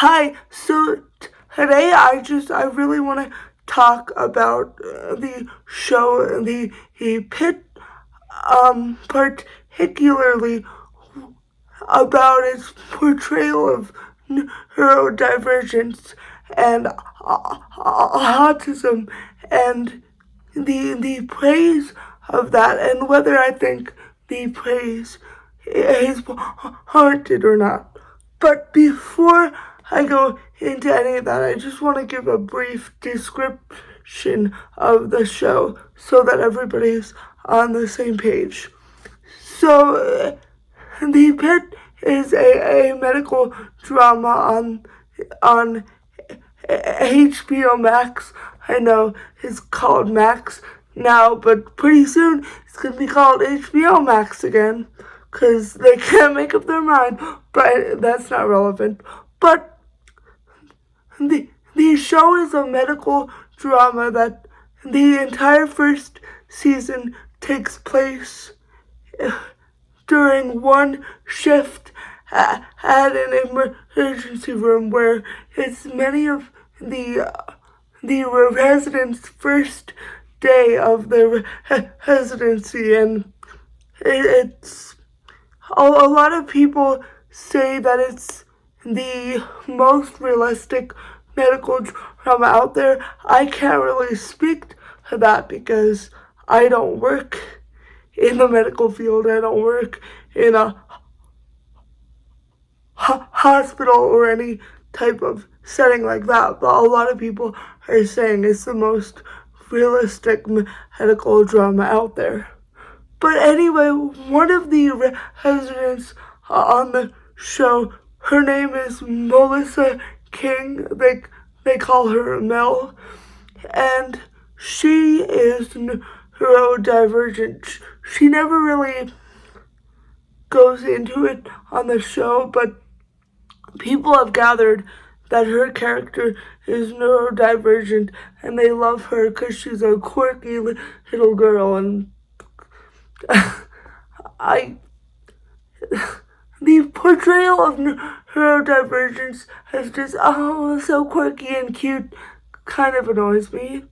Hi, so today I really want to talk about the show, the Pitt, particularly about its portrayal of neurodivergence and autism, and the praise of that, and whether I think the praise is warranted or not. But before I go into any of that, I just want to give a brief description of the show so that everybody's on the same page. So, The Pit is a medical drama on HBO Max. I know it's called Max now, but pretty soon it's going to be called HBO Max again because they can't make up their mind, but that's not relevant. But the show is a medical drama that the entire first season takes place during one shift at an emergency room where it's many of the residents' first day of their residency, and it's a lot of people say that it's the most realistic medical drama out there. I can't really speak to that because I don't work in the medical field. I don't work in a hospital or any type of setting like that, but a lot of people are saying it's the most realistic medical drama out there. But anyway, one of the residents on the show, her name is Melissa King. They call her Mel, and she is neurodivergent. She never really goes into it on the show, but people have gathered that her character is neurodivergent, and they love her because she's a quirky little girl, and the portrayal of neurodivergence as just, so quirky and cute kind of annoys me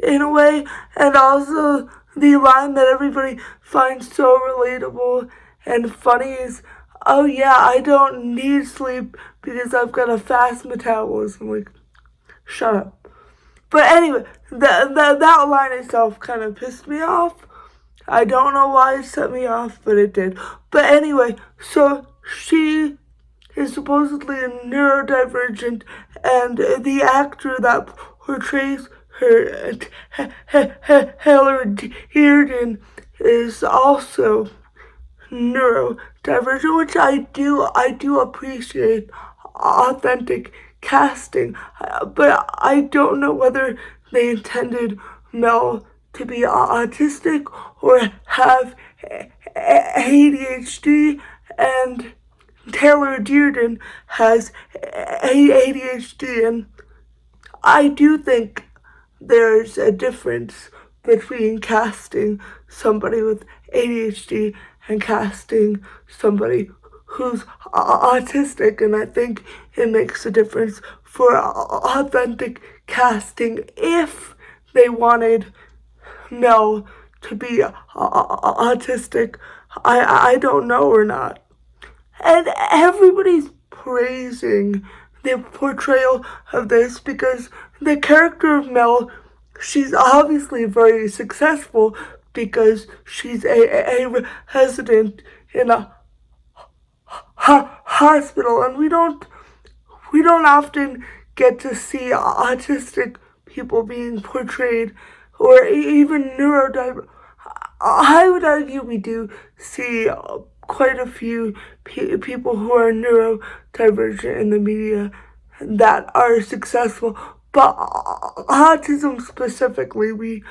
in a way, and also the line that everybody finds so relatable and funny is, "Oh yeah, I don't need sleep because I've got a fast metabolism." Like, shut up. But anyway, that line itself kind of pissed me off. I don't know why it set me off, but it did. But anyway, so she is supposedly neurodivergent, and the actor that portrays her, Taylor Dearden, is also neurodivergent, which I do appreciate authentic casting, but I don't know whether they intended Mel to be autistic or have ADHD, and Taylor Dearden has ADHD, and I do think there's a difference between casting somebody with ADHD and casting somebody who's autistic, and I think it makes a difference for authentic casting if they wanted Mel to be autistic. I don't know or not. And everybody's praising the portrayal of this because the character of Mel, she's obviously very successful because she's a resident in a hospital, and we don't often get to see autistic people being portrayed, or even neurodivergent. I would argue we do see quite a few people who are neurodivergent in the media that are successful, but autism specifically, we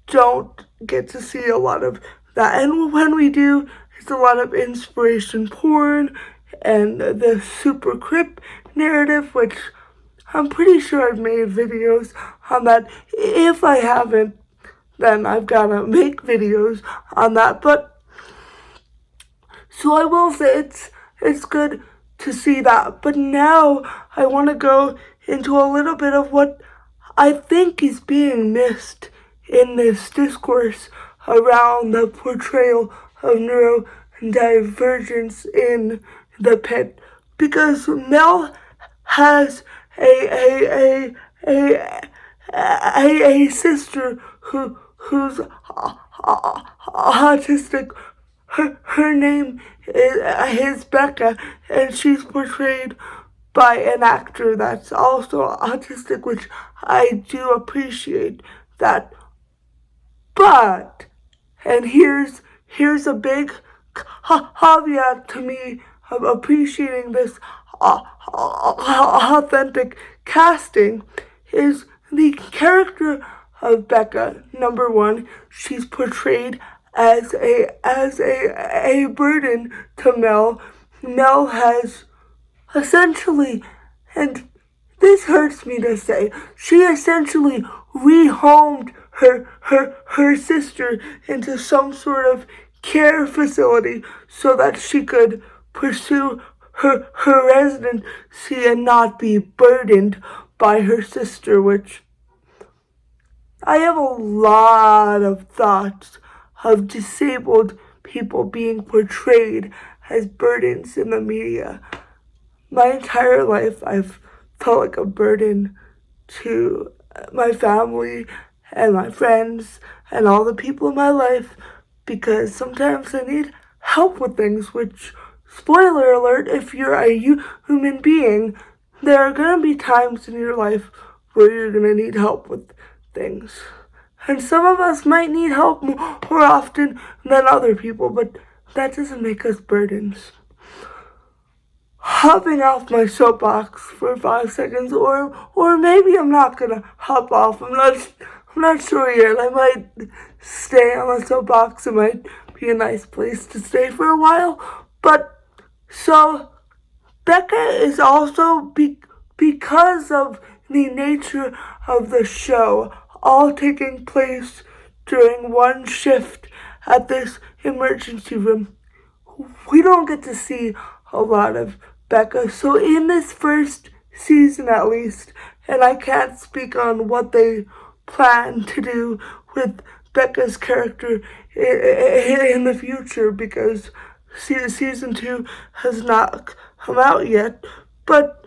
don't get to see a lot of that. And when we do, it's a lot of inspiration porn and the super crip narrative, which I'm pretty sure I've made videos on that. If I haven't, then I've got to make videos on that. But so I will say it's good to see that. But now I want to go into a little bit of what I think is being missed in this discourse around the portrayal of neurodivergence in the Pitt, because Mel has a sister who's autistic. Her name is Becca, and she's portrayed by an actor that's also autistic, which I do appreciate that. But, and here's a big caveat to me of appreciating this authentic casting, is the character of Becca. Number one, she's portrayed as a burden to Mel. Mel has essentially, and this hurts me to say, she essentially rehomed her sister into some sort of care facility so that she could pursue her residency and not be burdened by her sister, which I have a lot of thoughts of disabled people being portrayed as burdens in the media. My entire life, I've felt like a burden to my family and my friends and all the people in my life, because sometimes I need help with things, which, spoiler alert, if you're a human being, there are going to be times in your life where you're going to need help with things. And some of us might need help more often than other people, but that doesn't make us burdens. Hopping off my soapbox for 5 seconds, or maybe I'm not gonna hop off. I'm not sure yet. I might stay on the soapbox. It might be a nice place to stay for a while. But so Becca is also because of the nature of the show, all taking place during one shift at this emergency room. We don't get to see a lot of Becca. So in this first season at least, and I can't speak on what they plan to do with Becca's character in the future because season 2 has not come out yet, but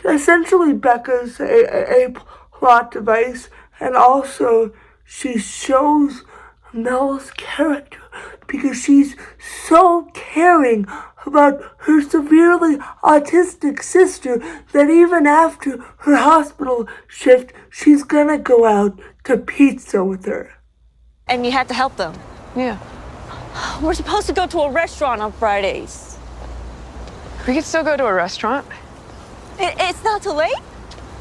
essentially Becca's a plot device, and also she shows Mel's character because she's so caring about her severely autistic sister that even after her hospital shift, she's gonna go out to pizza with her. And you had to help them? Yeah. We're supposed to go to a restaurant on Fridays. We could still go to a restaurant. It's not too late?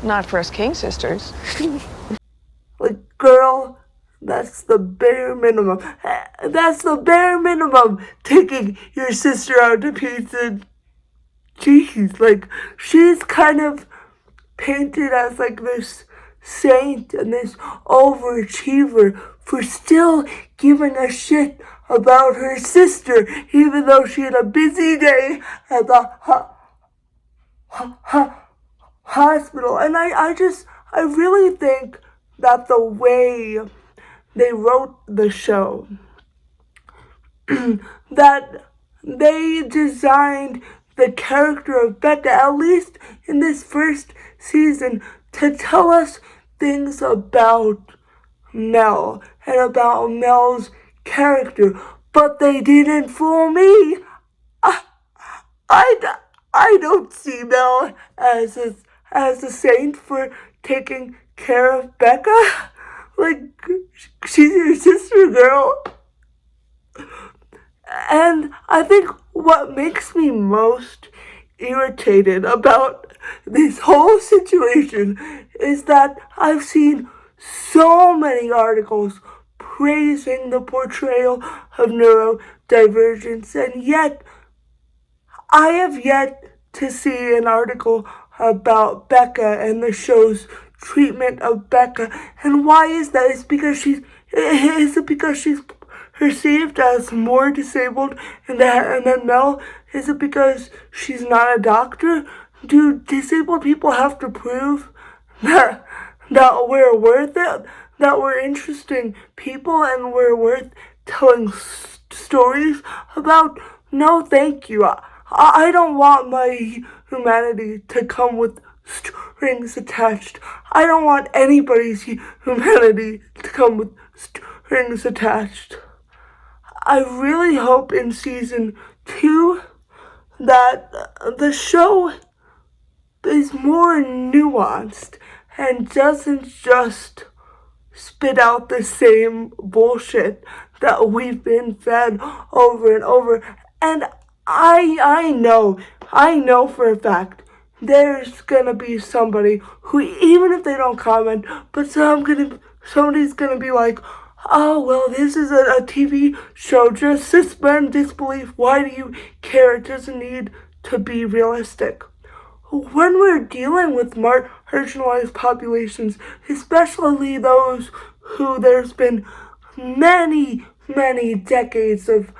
Not for us King sisters. Like, girl, that's the bare minimum. That's the bare minimum, taking your sister out to pizza. Jeez, like, she's kind of painted as like this saint and this overachiever for still giving a shit about her sister, even though she had a busy day at the hospital. And I really think that the way they wrote the show, that they designed the character of Becca, at least in this first season, to tell us things about Mel and about Mel's character, but they didn't fool me. I don't see Mel as a saint for taking care of Becca. Like, she's your sister, girl. And I think what makes me most irritated about this whole situation is that I've seen so many articles praising the portrayal of neurodivergence, and yet I have yet to see an article about Becca and the show's treatment of Becca. And why is that? Is it because she's perceived as more disabled than Mel? Is it because she's not a doctor? Do disabled people have to prove that we're worth it, that we're interesting people and we're worth telling stories about? No, thank you. I don't want my humanity to come with strings attached. I don't want anybody's humanity to come with strings attached. I really hope in season 2 that the show is more nuanced and doesn't just spit out the same bullshit that we've been fed over and over. And I know for a fact there's gonna be somebody who, even if they don't comment, but somebody's gonna be like, oh, well, this is a TV show, just suspend disbelief, why do you care, it doesn't need to be realistic. When we're dealing with marginalized populations, especially those who there's been many decades of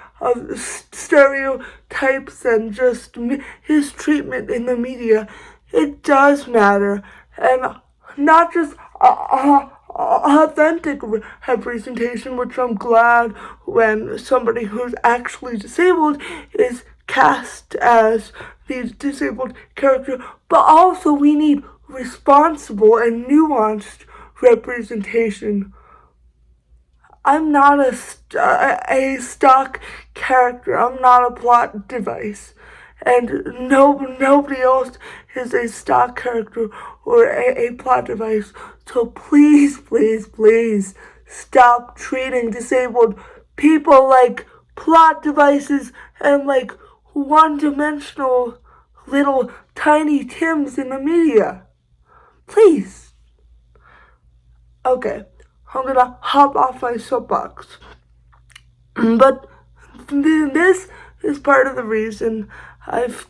stereotypes and just mistreatment in the media, it does matter. And not just authentic representation, which I'm glad when somebody who's actually disabled is cast as the disabled character, but also we need responsible and nuanced representation. I'm not a stock character. I'm not a plot device. And nobody else is a stock character or a plot device. So please stop treating disabled people like plot devices and like one-dimensional little tiny Tims in the media. Please. Okay, I'm gonna hop off my soapbox. But this is part of the reason I've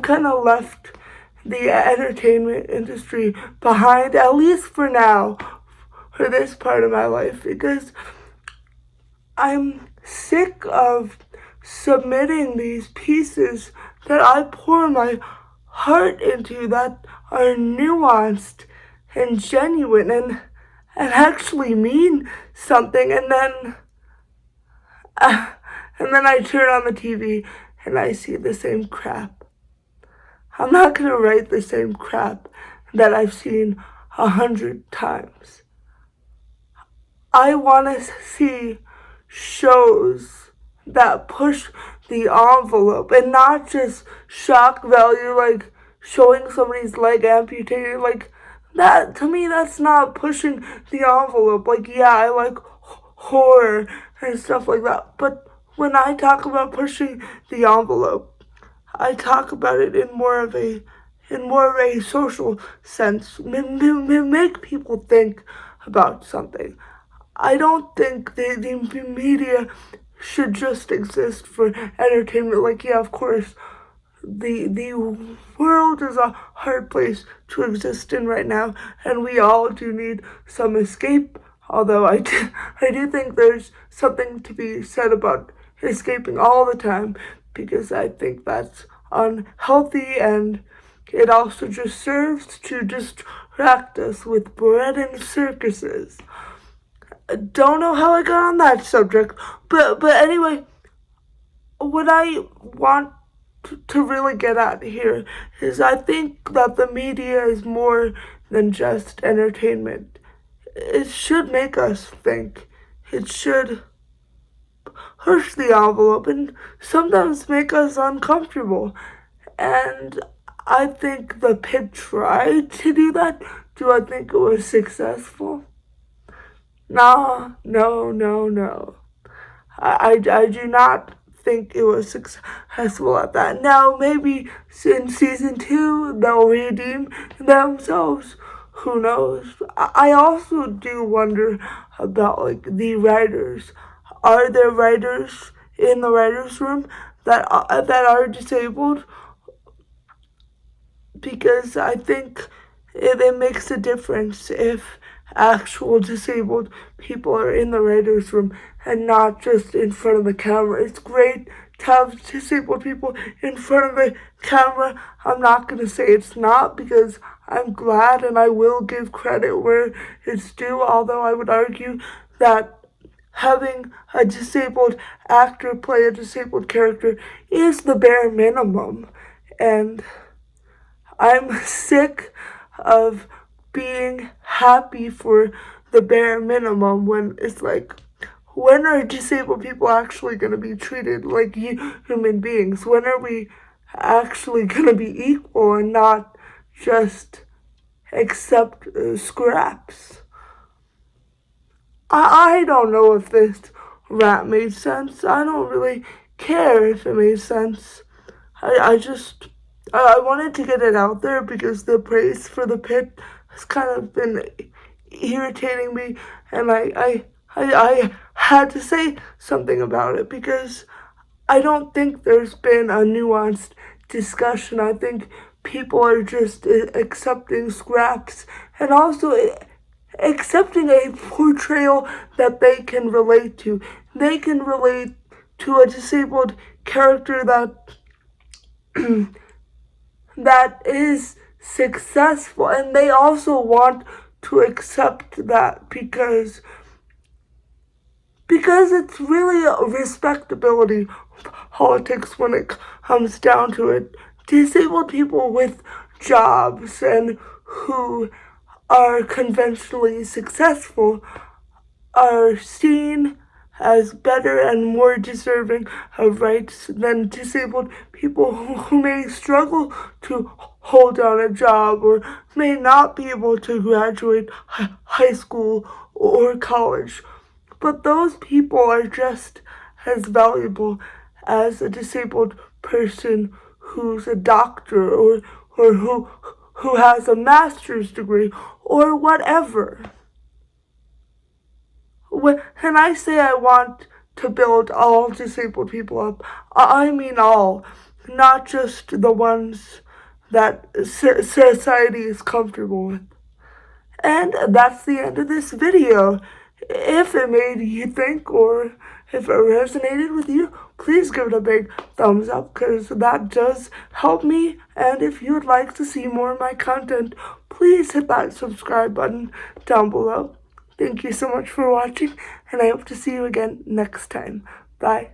kind of left the entertainment industry behind, at least for now, for this part of my life, because I'm sick of submitting these pieces that I pour my heart into, that are nuanced and genuine and actually mean something, and then I turn on the TV and I see the same crap. I'm not gonna write the same crap that I've seen 100 times. I wanna see shows that push the envelope and not just shock value, like showing somebody's leg amputated, like that. To me, that's not pushing the envelope. Like, yeah, I like horror and stuff like that, but when I talk about pushing the envelope, I talk about it in more of a social sense. Make people think about something. I don't think the media should just exist for entertainment. Like, yeah, of course, the world is a hard place to exist in right now, and we all do need some escape. Although I do think there's something to be said about escaping all the time, because I think that's unhealthy, and it also just serves to distract us with bread and circuses. Don't know how I got on that subject, but anyway, what I want to really get at here is I think that the media is more than just entertainment. It should make us think. It should push the envelope and sometimes make us uncomfortable. And I think the Pitt tried to do that. Do I think it was successful? No. I do not think it was successful at that. Now, maybe in season 2, they'll redeem themselves. Who knows? I also do wonder about, like, the writers. Are there writers in the writers' room that are disabled? Because I think it makes a difference if actual disabled people are in the writer's room and not just in front of the camera. It's great to have disabled people in front of the camera. I'm not going to say it's not, because I'm glad and I will give credit where it's due, although I would argue that having a disabled actor play a disabled character is the bare minimum. And I'm sick of being happy for the bare minimum when it's like, when are disabled people actually going to be treated like human beings? When are we actually going to be equal and not just accept scraps? I don't know if this rant made sense. I don't really care if it made sense. I wanted to get it out there because the praise for the Pitt has kind of been irritating me, and I had to say something about it because I don't think there's been a nuanced discussion. I think people are just accepting scraps and also accepting a portrayal that they can relate to. They can relate to a disabled character that is successful, and they also want to accept that because it's really a respectability politics when it comes down to it. Disabled people with jobs and who are conventionally successful are seen as better and more deserving of rights than disabled people who may struggle to hold down a job or may not be able to graduate high school or college. But those people are just as valuable as a disabled person who's a doctor or who has a master's degree or whatever. When I say I want to build all disabled people up, I mean all, not just the ones that society is comfortable with. And that's the end of this video. If it made you think or if it resonated with you, please give it a big thumbs up because that does help me. And if you would like to see more of my content, please hit that subscribe button down below. Thank you so much for watching, and I hope to see you again next time. Bye.